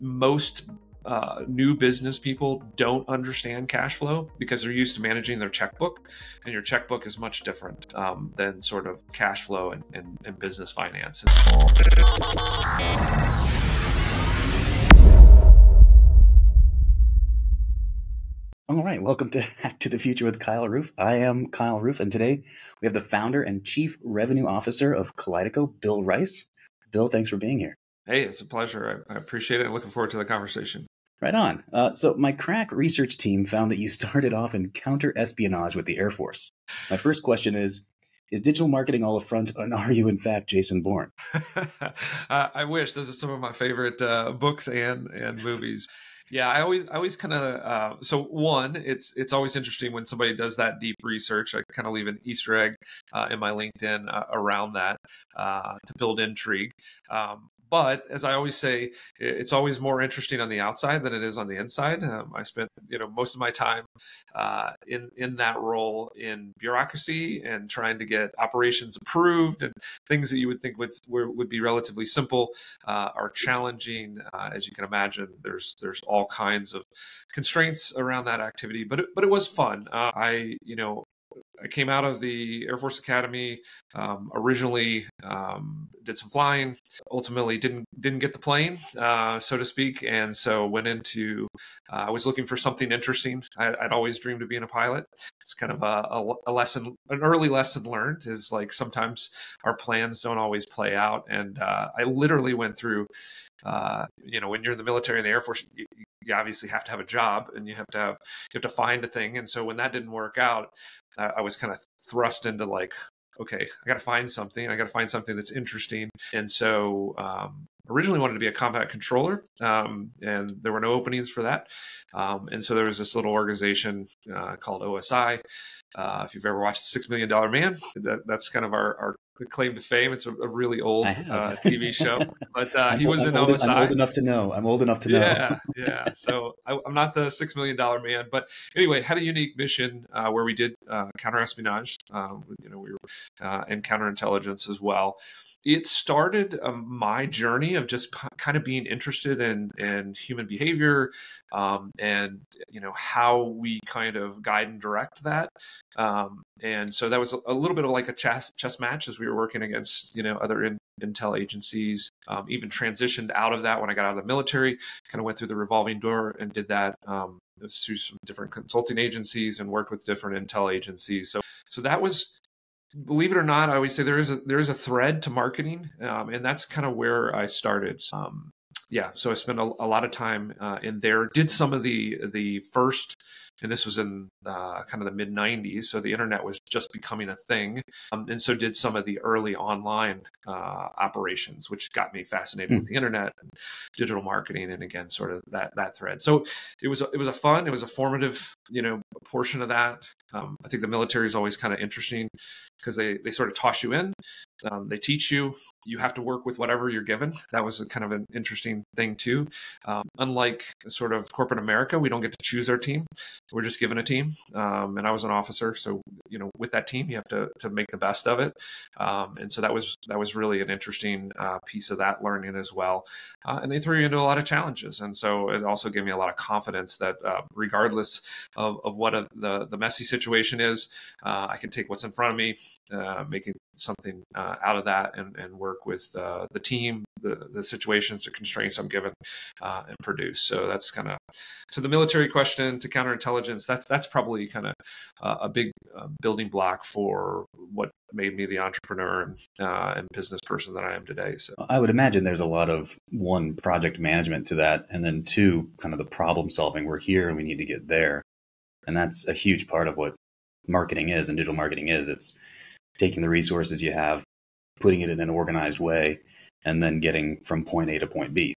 most new business people don't understand cash flow because they're used to managing their checkbook, and your checkbook is much different than sort of cash flow and business finance. All right, welcome to Hack to the Future with Kyle Roof. I am Kyle Roof, and today we have the founder and chief revenue officer of Kaleidico, Bill Rice. Bill, thanks for being here. Hey, it's a pleasure. I appreciate it. I'm looking forward to the conversation. Right on. So my crack research team found that you started off in counter-espionage with the Air Force. My first question is digital marketing all upfront, and are you in fact Jason Bourne? I wish. Those are some of my favorite books and movies. Yeah, I always kind of, so one, it's always interesting when somebody does that deep research. I kind of leave an Easter egg in my LinkedIn around that to build intrigue. But as I always say, it's always more interesting on the outside than it is on the inside. I spent, most of my time in that role in bureaucracy and trying to get operations approved, and things that you would think would be relatively simple are challenging. As you can imagine, there's all kinds of constraints around that activity, but it was fun. I came out of the Air Force Academy, originally did some flying, ultimately didn't get the plane, so to speak. And so went into, I was looking for something interesting. I'd always dreamed of being a pilot. It's kind of an early lesson learned is like sometimes our plans don't always play out. And I literally went through, when you're in the military and the Air Force, you obviously have to have a job and you have to find a thing. And so when that didn't work out, I was kind of thrust into like, okay, I got to find something. I got to find something that's interesting. And so originally wanted to be a combat controller, and there were no openings for that. And so there was this little organization called OSI. If you've ever watched $6 Million Man, that's kind of our claim to fame. It's a really old TV show, but he was in OSI. I'm old enough to know. Yeah. So I'm not the $6 Million Man, but anyway, had a unique mission where we did counter-espionage. We were and counterintelligence as well. It started my journey of just kind of being interested in human behavior and how we kind of guide and direct that. And so that was a little bit of like a chess match as we were working against other intel agencies. Even transitioned out of that when I got out of the military. Kind of went through the revolving door and did that through some different consulting agencies and worked with different intel agencies. So that was. Believe it or not, I always say there is a thread to marketing, and that's kind of where I started. So I spent a lot of time in there. Did some of the first, and this was in kind of the mid '90s, so the internet was just becoming a thing, and so did some of the early online operations, which got me fascinated with the internet and digital marketing, and again, sort of that thread. So it was a formative portion of that. I think the military is always kind of interesting because they sort of toss you in. They teach you. You have to work with whatever you're given. That was kind of an interesting thing too. Unlike sort of corporate America, we don't get to choose our team. We're just given a team. And I was an officer, so with that team, you have to make the best of it. And so that was really an interesting piece of that learning as well. And they threw you into a lot of challenges, and so it also gave me a lot of confidence that regardless of what the messy situation is, I can take what's in front of me, making something out of that, and work with the team, the situations, the constraints I'm given, and produce. So that's kind of to the military question, to counterintelligence. That's probably kind of a big building block for what made me the entrepreneur and business person that I am today. So I would imagine there's a lot of one, project management to that, and then two, kind of the problem solving. We're here and we need to get there, and that's a huge part of what marketing is and digital marketing is. It's taking the resources you have, putting it in an organized way, and then getting from point A to point B.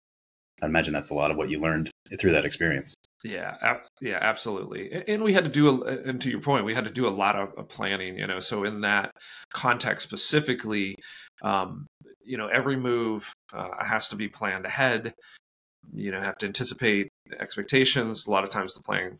I imagine that's a lot of what you learned through that experience. Yeah, absolutely. And we had to do, and to your point, we had to do a lot of planning, so in that context specifically, every move has to be planned ahead. Have to anticipate expectations. A lot of times the plan,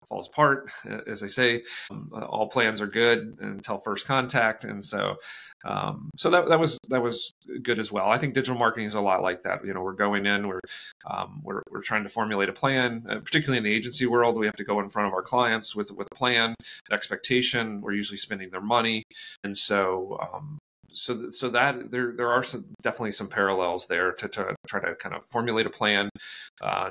falls apart, as they say. All plans are good until first contact, and so that was good as well. I think digital marketing is a lot like that. We're going in, we're trying to formulate a plan, particularly in the agency world. We have to go in front of our clients with a plan, an expectation. We're usually spending their money, and so that there are definitely some parallels there to try to kind of formulate a plan,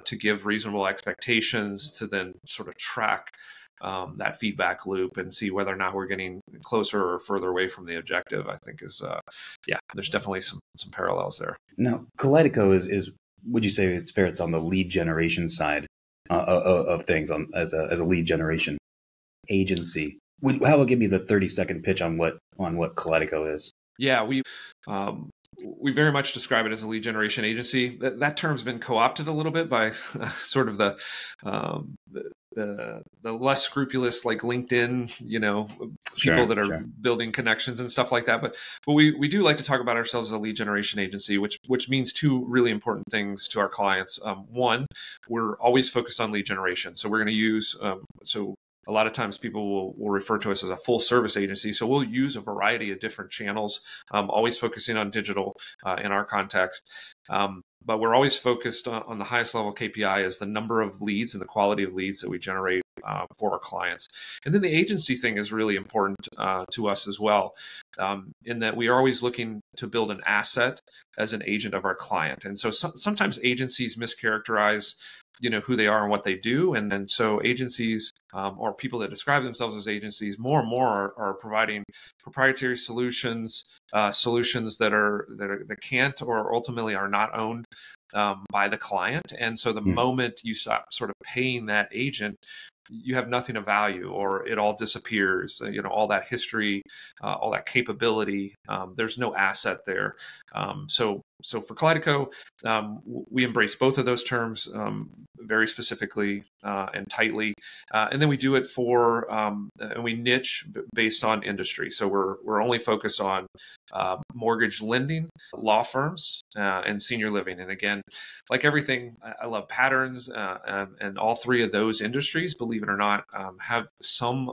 to give reasonable expectations, to then sort of track that feedback loop and see whether or not we're getting closer or further away from the objective. I think there's definitely some parallels there. Now, Kaleidico is would you say it's fair? It's on the lead generation side of things as a lead generation agency. How about give me the 30-second pitch on what Kaleidico is? Yeah, we very much describe it as a lead generation agency. That term's been co-opted a little bit by sort of the less scrupulous, like LinkedIn, people that are building connections and stuff like that. But we do like to talk about ourselves as a lead generation agency, which means two really important things to our clients. One, we're always focused on lead generation. So we're going to use a lot of times people will refer to us as a full service agency. So we'll use a variety of different channels, always focusing on digital in our context. But we're always focused on the highest level KPI is the number of leads and the quality of leads that we generate for our clients. And then the agency thing is really important to us as well, in that we are always looking to build an asset as an agent of our client. And so sometimes agencies mischaracterize who they are and what they do. And so agencies or people that describe themselves as agencies more and more are providing proprietary solutions that can't or ultimately are not owned by the client. And so the moment you stop sort of paying that agent, you have nothing of value, or it all disappears. All that history, all that capability, there's no asset there. So for Kaleidico, we embrace both of those terms very specifically and tightly, and then we do it and we niche based on industry. So we're only focused on mortgage lending, law firms, and senior living. And again, like everything, I love patterns, and all three of those industries, believe it or not, have some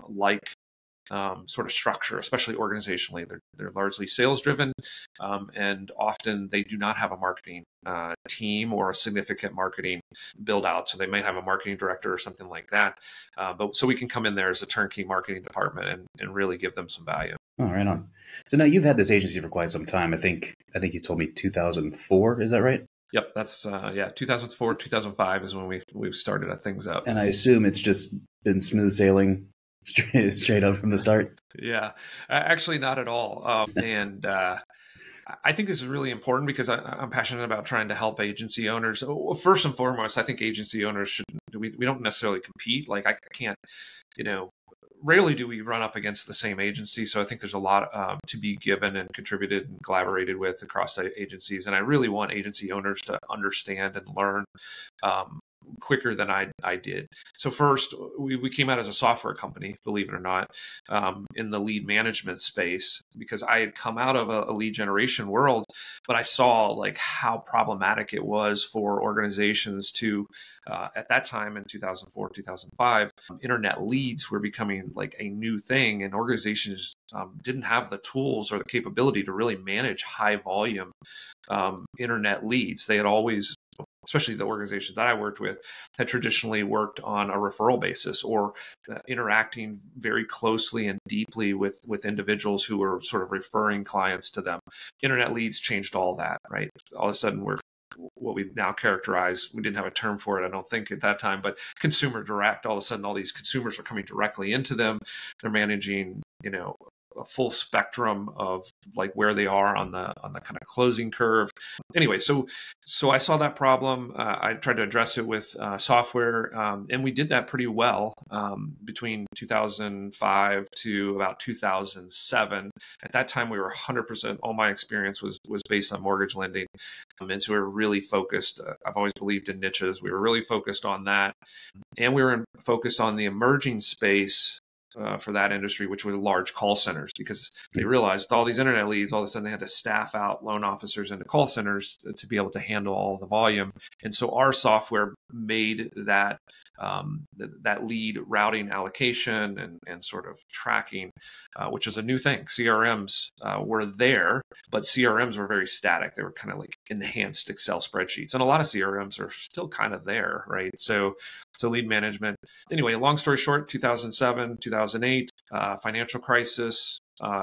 sort of structure, especially organizationally. They're largely sales driven, and often they do not have a marketing team or a significant marketing build out. So they might have a marketing director or something like that. But so we can come in there as a turnkey marketing department and really give them some value. Oh, right on. So now you've had this agency for quite some time. I think you told me 2004. Is that right? Yep, that's 2004, 2005 is when we've started things up. And I assume it's just been smooth sailing straight up from the start. Yeah, actually not at all. And I think this is really important because I'm passionate about trying to help agency owners. First and foremost, I think agency owners we don't necessarily compete. Like I can't, rarely do we run up against the same agency. So I think there's a lot to be given and contributed and collaborated with across agencies. And I really want agency owners to understand and learn quicker than I did. So first, we came out as a software company, believe it or not, in the lead management space, because I had come out of a lead generation world, but I saw like how problematic it was for organizations to, at that time in 2004, 2005, internet leads were becoming like a new thing, and organizations didn't have the tools or the capability to really manage high volume internet leads. They had always, especially the organizations that I worked with, had traditionally worked on a referral basis or interacting very closely and deeply with individuals who were sort of referring clients to them. Internet leads changed all that, right? All of a sudden, we're what we now characterize, we didn't have a term for it, I don't think at that time, but consumer direct. All of a sudden, all these consumers are coming directly into them. They're managing, a full spectrum of like where they are on the kind of closing curve. Anyway, so I saw that problem. I tried to address it with software, and we did that pretty well between 2005 to about 2007. At that time, we were 100%. All my experience was based on mortgage lending, and so we were really focused. I've always believed in niches. We were really focused on that, and we were focused on the emerging space for that industry, which were large call centers, because they realized with all these internet leads, all of a sudden they had to staff out loan officers into call centers to be able to handle all the volume. And so our software made that that lead routing allocation and sort of tracking, which is a new thing. CRMs were there, but CRMs were very static. They were kind of like enhanced Excel spreadsheets, and a lot of CRMs are still kind of there, right? So lead management. Anyway, long story short, 2007, 2008, financial crisis.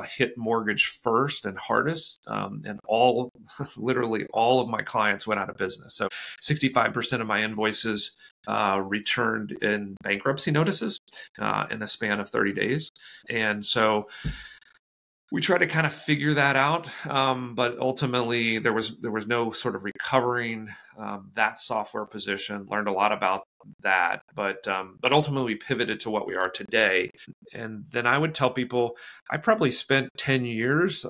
Hit mortgage first and hardest, and literally all of my clients went out of business. So 65% of my invoices returned in bankruptcy notices in the span of 30 days. And so we tried to kind of figure that out, but ultimately there was no sort of recovering that software position. Learned a lot about that, but ultimately we pivoted to what we are today. And then I would tell people I probably spent 10 years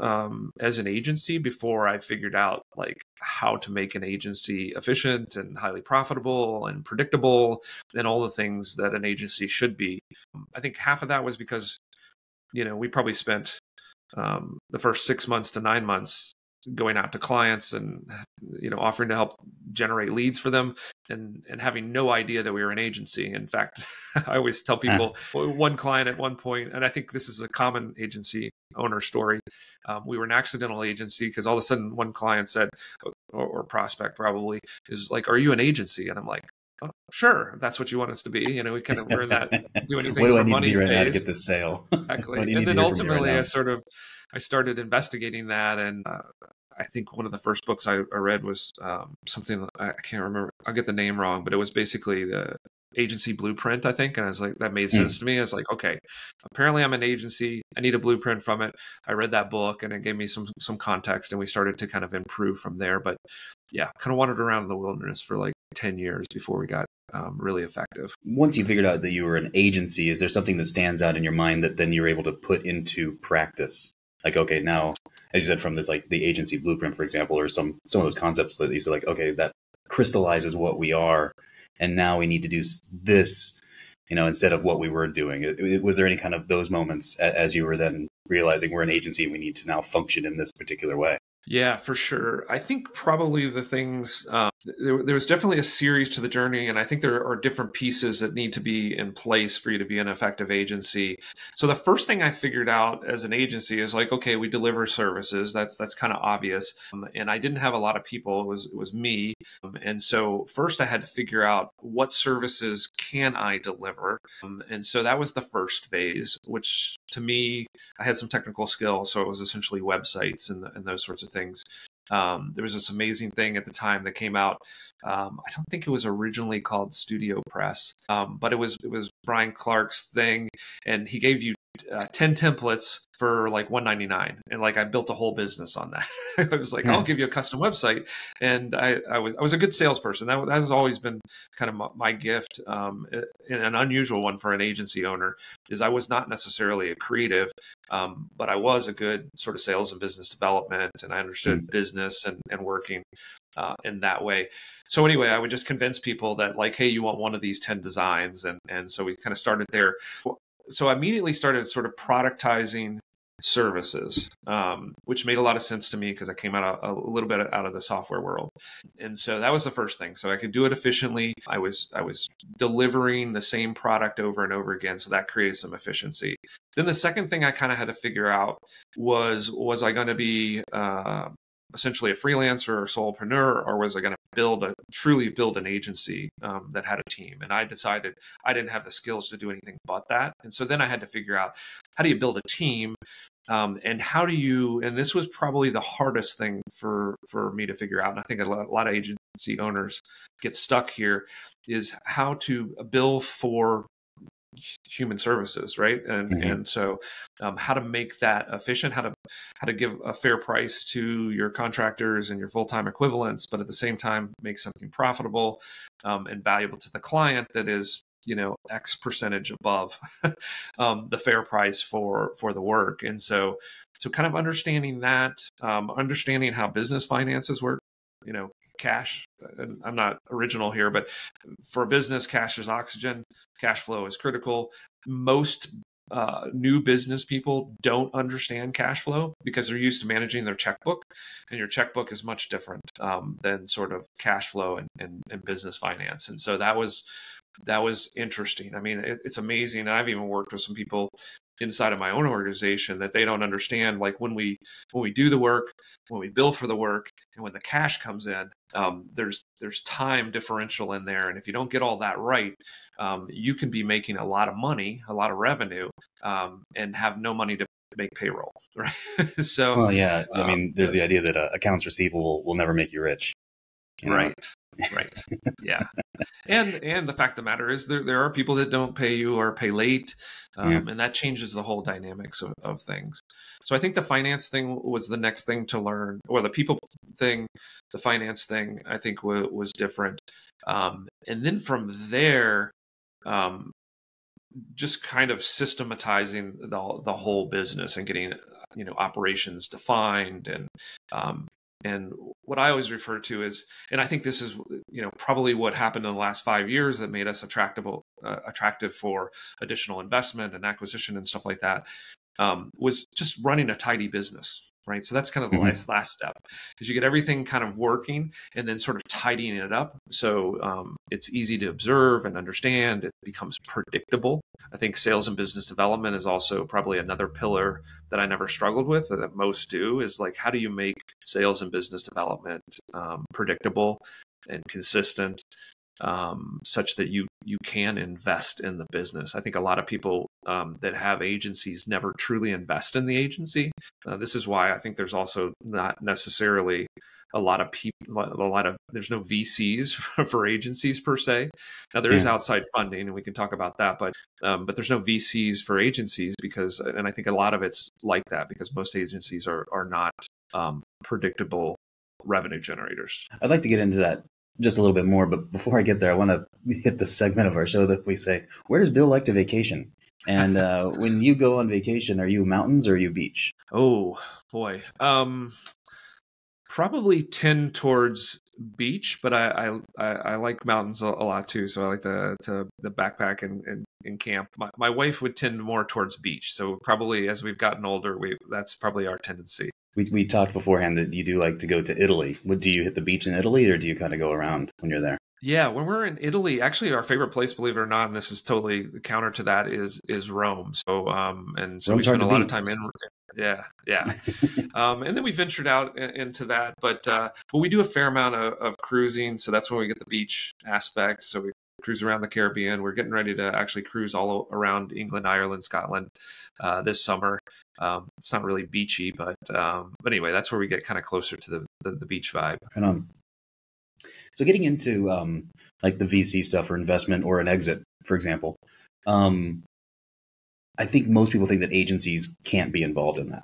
as an agency before I figured out like how to make an agency efficient and highly profitable and predictable and all the things that an agency should be. I think half of that was because, we probably spent the first 6 months to 9 months going out to clients and offering to help generate leads for them and having no idea that we were an agency. In fact, I always tell people one client at one point, and I think this is a common agency owner story, we were an accidental agency because all of a sudden one client said, or prospect probably, is like, "Are you an agency?" And I'm like, "Oh, sure, if that's what you want us to be." We kind of learn that do anything what do for I need money to be right now to pays. get this sale? Exactly. And then ultimately I started investigating that. And I think one of the first books I read was something, I can't remember, I'll get the name wrong, but it was basically the agency blueprint, I think. And I was like, that made sense to me. I was like, okay, apparently I'm an agency. I need a blueprint from it. I read that book and it gave me some context, and we started to kind of improve from there. But yeah, kind of wandered around in the wilderness for like 10 years before we got really effective. Once you figured out that you were an agency, is there something that stands out in your mind that then you're able to put into practice? Like, okay, now, as you said, from this, like the agency blueprint, for example, or some of those concepts that you said, like, okay, that crystallizes what we are, and now we need to do this, instead of what we were doing. Was there any kind of those moments as you were then realizing we're an agency and we need to now function in this particular way? Yeah, for sure. I think probably the things, there was definitely a series to the journey, and I think there are different pieces that need to be in place for you to be an effective agency. So the first thing I figured out as an agency is like, okay, we deliver services. That's kind of obvious. And I didn't have a lot of people. It was me. And so first I had to figure out what services can I deliver. And so that was the first phase, which to me, I had some technical skills. So it was essentially websites and those sorts of things. There was this amazing thing at the time that came out. I don't think it was originally called Studio Press, but it was Brian Clark's thing, and he gave you 10 templates for like $1.99, and like I built a whole business on that. I was like, I'll give you a custom website, and I was a good salesperson. That has always been kind of my gift, and an unusual one for an agency owner. Is I was not necessarily a creative, but I was a good sort of sales and business development, and I understood business and working in that way. So anyway, I would just convince people that like, hey, you want one of these 10 designs, and so we kind of started there. So I immediately started sort of productizing services, which made a lot of sense to me because I came out a little bit out of the software world. And so that was the first thing. So I could do it efficiently. I was delivering the same product over and over again. So that created some efficiency. Then the second thing I kind of had to figure out was I going to be essentially a freelancer or solopreneur, or was I going to truly build an agency that had a team? And I decided I didn't have the skills to do anything but that. And so then I had to figure out, how do you build a team? And how do you, and this was probably the hardest thing for me to figure out, and I think a lot of agency owners get stuck here, is how to bill for human services, right? And so how to make that efficient, how to give a fair price to your contractors and your full-time equivalents, but at the same time make something profitable and valuable to the client that is X percentage above the fair price for the work. And so kind of understanding that, understanding how business finances work, cash, and I'm not original here, but for a business, cash is oxygen, cash flow is critical. Most new business people don't understand cash flow because they're used to managing their checkbook, and your checkbook is much different than sort of cash flow and business finance. And so that was interesting. I mean, it's amazing. And I've even worked with some people inside of my own organization that they don't understand, like when we do the work, when we bill for the work, and when the cash comes in, there's time differential in there. And if you don't get all that right, you can be making a lot of money, a lot of revenue, and have no money to make payroll, right? So, well, yeah, I mean, there's the idea that accounts receivable will never make you rich. You know? Right. Yeah. And the fact of the matter is there are people that don't pay you or pay late. And that changes the whole dynamics of things. So I think the finance thing was the next thing to learn, or the people thing, the finance thing, I think was different. And then from there, just kind of systematizing the whole business and getting, operations defined, and what I always refer to is, and I think this is, probably what happened in the last 5 years that made us attractive for additional investment and acquisition and stuff like that, was just running a tidy business, right? So that's kind of the last step, is you get everything kind of working and then sort of tidying it up. So it's easy to observe and understand. It becomes predictable. I think sales and business development is also probably another pillar that I never struggled with, or that most do, is like, how do you make sales and business development predictable and consistent, such that you can invest in the business. I think a lot of people that have agencies never truly invest in the agency. This is why I think there's also not necessarily a lot of people, there's no VCs for agencies per se. Now there is outside funding, and we can talk about that, but there's no VCs for agencies and I think a lot of it's like that because most agencies are not predictable revenue generators. I'd like to get into that just a little bit more, but before I get there, I want to hit the segment of our show that we say, where does Bill like to vacation? And when you go on vacation, are you mountains or are you beach? Oh boy. Probably tend towards beach, but I like mountains a lot too. So I like the backpack and camp. My wife would tend more towards beach. So probably as we've gotten older, that's probably our tendency. We talked beforehand that you do like to go to Italy. Do you hit the beach in Italy, or do you kind of go around when you're there? Yeah, when we're in Italy, actually our favorite place, believe it or not, and this is totally counter to that, is Rome. So and so we spend a lot of time in. Yeah. And then we ventured out into that, but we do a fair amount of cruising. So that's when we get the beach aspect. So we cruise around the Caribbean. We're getting ready to actually cruise all around England, Ireland, Scotland this summer. It's not really beachy, but anyway, that's where we get kind of closer to the beach vibe. Right on. So getting into like the VC stuff or investment or an exit, for example, I think most people think that agencies can't be involved in that.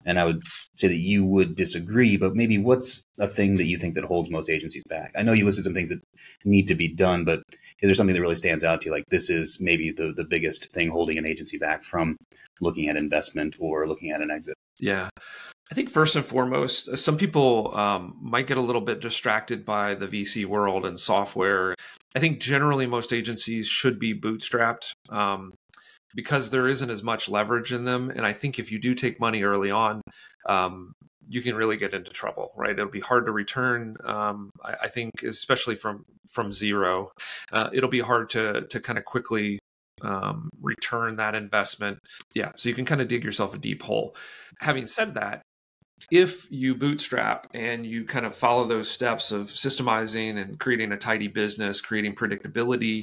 And I would say that you would disagree, but maybe what's a thing that you think that holds most agencies back? I know you listed some things that need to be done, but is there something that really stands out to you? Like this is maybe the biggest thing holding an agency back from looking at investment or looking at an exit? Yeah. I think first and foremost, some people might get a little bit distracted by the VC world and software. I think generally most agencies should be bootstrapped because there isn't as much leverage in them. And I think if you do take money early on, you can really get into trouble, right? It'll be hard to return. I think, especially from zero, it'll be hard to kind of quickly return that investment. Yeah, so you can kind of dig yourself a deep hole. Having said that, if you bootstrap and you kind of follow those steps of systemizing and creating a tidy business, creating predictability,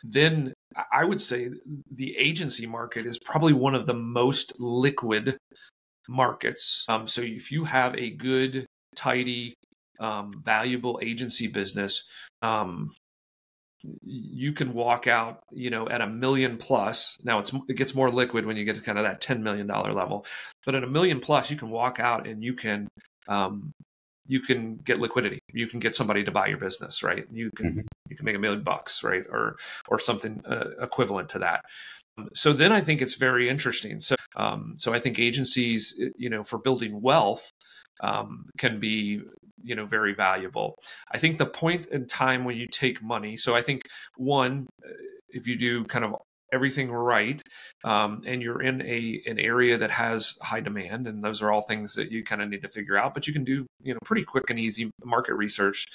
then I would say the agency market is probably one of the most liquid markets. So if you have a good, tidy, valuable agency business, you can walk out, at $1 million plus. Now it gets more liquid when you get to kind of that $10 million level, but at $1 million plus, you can walk out and you can get liquidity. You can get somebody to buy your business, right? You can make $1 million bucks, right? Or something equivalent to that. So then I think it's very interesting. So I think agencies, for building wealth, can be, very valuable. I think the point in time when you take money. So I think one, if you do kind of everything right, and you're in an area that has high demand, and those are all things that you kind of need to figure out. But you can do, pretty quick and easy market research.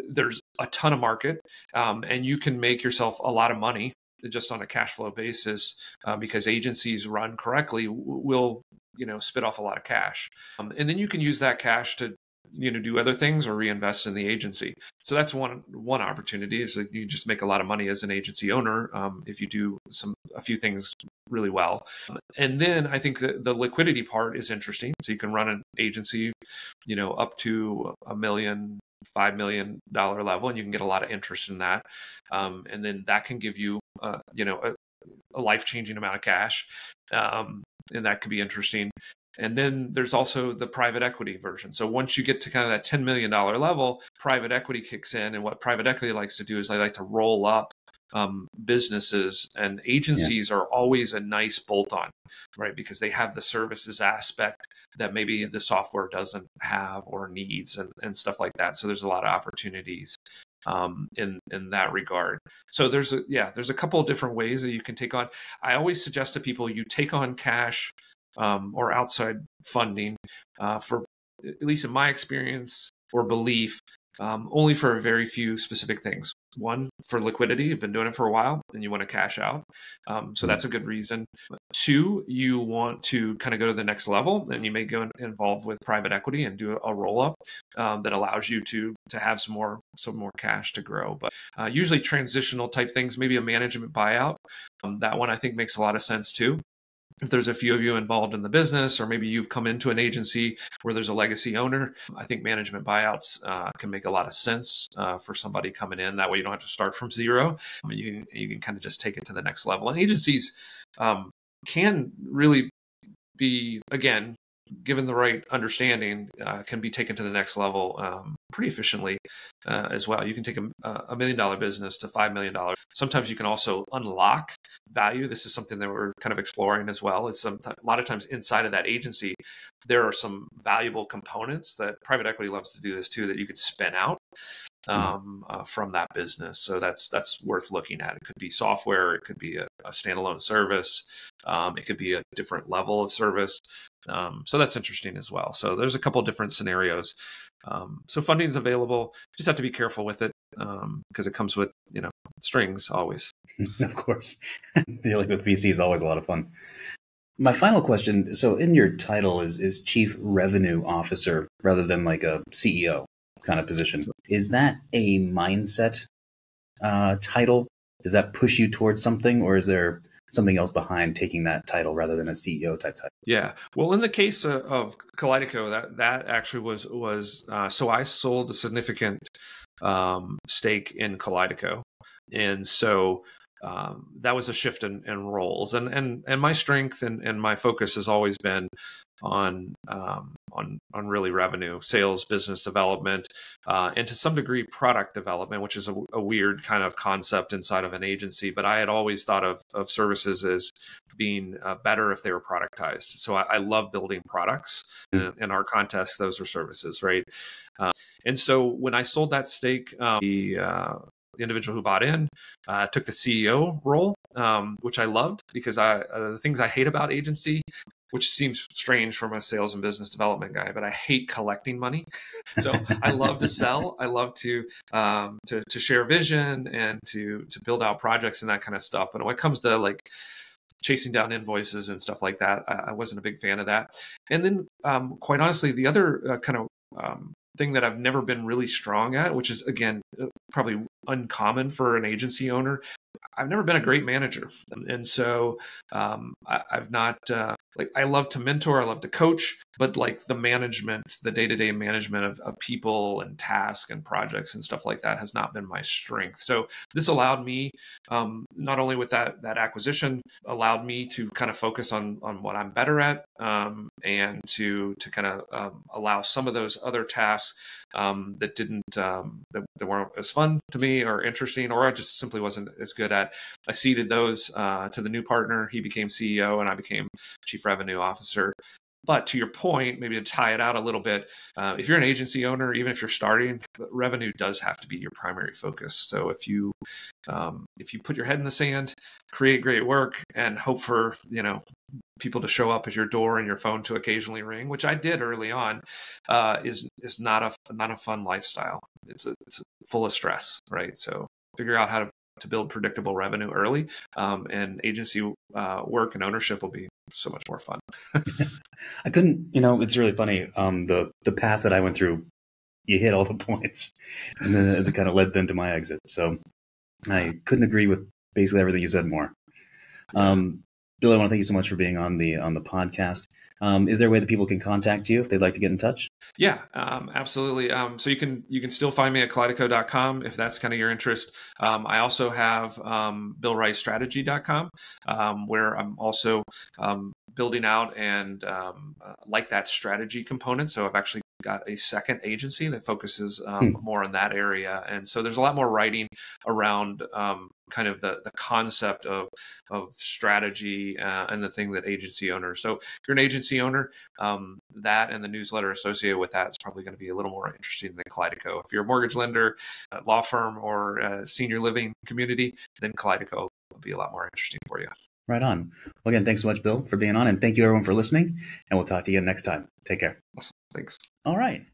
There's a ton of market, and you can make yourself a lot of money just on a cash flow basis, because agencies run correctly will spit off a lot of cash, and then you can use that cash to do other things or reinvest in the agency. So that's one opportunity, is that you just make a lot of money as an agency owner, if you do a few things really well. And then I think that the liquidity part is interesting. So you can run an agency, up to $1 million, $5 million level, and you can get a lot of interest in that. And then that can give you, a life-changing amount of cash. And that could be interesting. And then there's also the private equity version. So once you get to kind of that $10 million level, private equity kicks in. And what private equity likes to do is they like to roll up businesses, and agencies are always a nice bolt-on, right? Because they have the services aspect that maybe the software doesn't have or needs, and stuff like that. So there's a lot of opportunities in that regard. So there's a couple of different ways that you can take on. I always suggest to people, you take on cash or outside funding, for, at least in my experience or belief, only for very few specific things. One, for liquidity. You've been doing it for a while and you want to cash out. So that's a good reason. Two, you want to kind of go to the next level, and you may go involved with private equity and do a roll up that allows you to have some more cash to grow. But usually transitional type things, maybe a management buyout. That one I think makes a lot of sense too. If there's a few of you involved in the business, or maybe you've come into an agency where there's a legacy owner, I think management buyouts can make a lot of sense for somebody coming in. That way you don't have to start from zero. You can kind of just take it to the next level. And agencies can really be, again, given the right understanding, can be taken to the next level pretty efficiently as well. You can take a $1 million business to $5 million. Sometimes you can also unlock value. This is something that we're kind of exploring as well. Is a lot of times inside of that agency, there are some valuable components that private equity loves to do this too, that you could spin out from that business. So that's worth looking at. It could be software, it could be a standalone service, it could be a different level of service. So that's interesting as well. So there's a couple of different scenarios. So funding is available. You just have to be careful with it, because it comes with strings always. Of course, dealing with VC is always a lot of fun. My final question. So in your title is Chief Revenue Officer rather than like a CEO kind of position. Is that a mindset title? Does that push you towards something, or is there something else behind taking that title rather than a CEO type title? Yeah. Well, in the case of Kaleidico, that actually was so I sold a significant stake in Kaleidico, and so that was a shift in roles, and my strength and my focus has always been on really revenue, sales, business development, and to some degree product development, which is a weird kind of concept inside of an agency. But I had always thought of services as being better if they were productized. So I love building products. In our context, those are services, right? And so when I sold that stake, the individual who bought in took the CEO role, which I loved, because the things I hate about agency, which seems strange from a sales and business development guy, but I hate collecting money. So I love to sell. I love to share vision and to build out projects and that kind of stuff. But when it comes to like chasing down invoices and stuff like that, I wasn't a big fan of that. And then quite honestly, the other kind of thing that I've never been really strong at, which is again probably uncommon for an agency owner, I've never been a great manager. And so I've not I love to mentor, I love to coach, but like the management, the day-to-day management of people and tasks and projects and stuff like that has not been my strength. So this allowed me, not only with that acquisition, allowed me to kind of focus on what I'm better at, and to kind of allow some of those other tasks that didn't that weren't as fun to me or interesting, or I just simply wasn't as good at. I ceded those to the new partner. He became CEO and I became Chief Revenue Officer. But to your point, maybe to tie it out a little bit, if you're an agency owner, even if you're starting, revenue does have to be your primary focus. So if you put your head in the sand, create great work, and hope for people to show up at your door and your phone to occasionally ring, which I did early on, is not a fun lifestyle. It's full of stress, right? So figure out how to build predictable revenue early, and agency work and ownership will be so much more fun. I couldn't, it's really funny. The path that I went through, you hit all the points, and then it kind of led then to my exit. So I couldn't agree with basically everything you said more. Bill, I want to thank you so much for being on the podcast. Is there a way that people can contact you if they'd like to get in touch? Yeah, absolutely. So you can still find me at Kaleidico.com if that's kind of your interest. I also have BillWrightStrategy.com, where I'm also building out and like that strategy component. So I've actually got a second agency that focuses more on that area. And so there's a lot more writing around kind of the concept of strategy and the thing that agency owners. So if you're an agency owner, that and the newsletter associated with that is probably going to be a little more interesting than Kaleidico. If you're a mortgage lender, law firm, or senior living community, then Kaleidico will be a lot more interesting for you. Right on. Well, again, thanks so much, Bill, for being on, and thank you everyone for listening, and we'll talk to you again next time. Take care. Awesome. Thanks. All right.